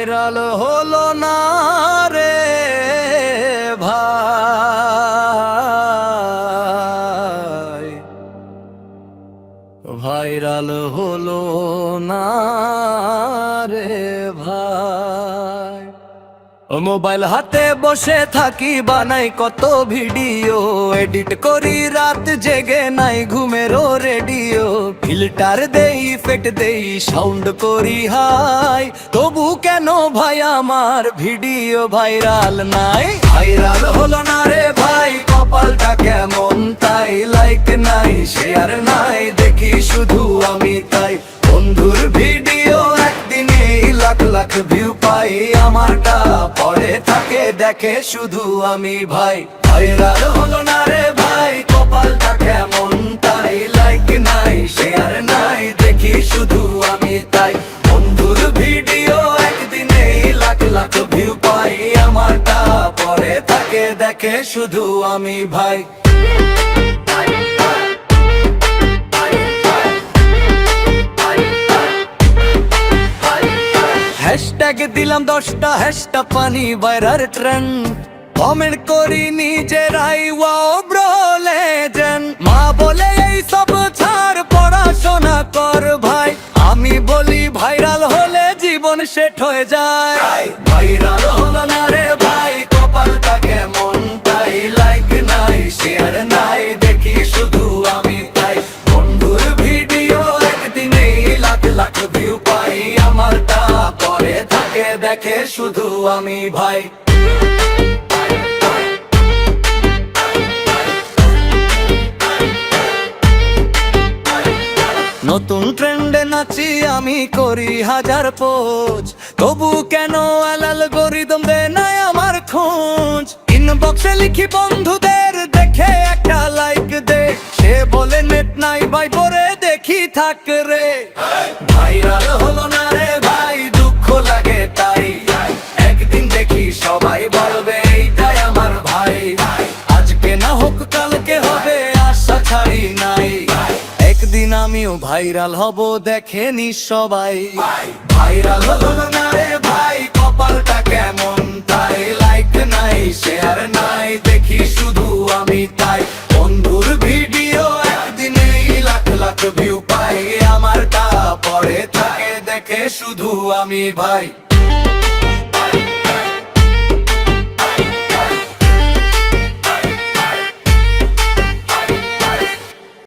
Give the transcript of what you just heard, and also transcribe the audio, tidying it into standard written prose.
Viral হলো না রে ভাই, ভাইরাল হলো না রে ভাই। মোবাইল হাতে বসে থাকি, বানাই কত ভিডিও, এডিট করি রাত জেগে, নাই ঘুমেরও রেডিও। ফিল্টার দেই, ইফেক্ট দেই, সাউন্ড করি হাই, তবু কেন ভাই আমার ভিডিও ভাইরাল নাই? ভাইরাল হলো না রে ভাই, কপালটা কেমন তাই, লাইক নাই, শেয়ার নাই, দেখি শুধু আমি তাই। বন্ধুর ভিডিও একদিনে লাখ লাখ ভিউ পাই, আমারটা পড়ে থাকে দেখে শুধু আমি ভাই। ভাইরাল হলো না রে ভাই, কপালটা কেমন তাই, লাইক নাই, শেয়ার নাই, দেখি শুধু আমি তাই। বন্ধুর ভিডিও একদিনে লাখ লাখ ভিউ পাই, আমারটা পড়ে থাকে দেখে শুধু আমি ভাই। হ্যাশট্যাগ দিলাম 10টা, হ্যাশট্যাগ পানি বাইরার ট্রেন্ড, কমেন্ট করি নিজেরাই ওয়াও ব্রো লেজেন্ড। মা বলে এই সব ছাড়, পড়াশোনা কর ভাই, আমি বলি ভাইরাল হলে জীবন সেট হয়ে যায়। ভাইরাল হলো না রে ভাই, কপালটা কেমন তাই, লাইক নাই, শেয়ার নাই, দেখি শুধু আমি তাই। বন্ধুর ভিডিও একদিনে লাখ লাখ ভিউ পাই, আমারটা পরে থাকে দেখে শুধু আমি ভাই। নতুন ট্রেন্ডে নাচি আমি, করি হাজার পোজ, তবু কেন অ্যালগরিদম দেয় না আমার খোঁজ? ইনবক্সে লিখি বন্ধুদের, দেখে একটা লাইক দে, সে বলে নেট নাই ভাই, পরে দেখি থাক রে। ভাইরাল হলো না রে ভাই, দুঃখ লাগে তাই, একদিন দেখি সবাই বলবে এইটাই আমার ভাই। আজকে না হোক কালকে হবে, আশা ছাড়ি নাই, একদিন আমিও ভাইরাল হব দেখেনি সবাই। ভাইরাল হলো না রে ভাই, কপালটা কেমন তাই, লাইক নাই, শেয়ার নাই, দেখি শুধু আমি তাই। বন্ধুর ভিডিও একদিনে লাখ লাখ ভিউ পাই, আমারটা পড়ে থাকে দেখে শুধু আমি ভাই।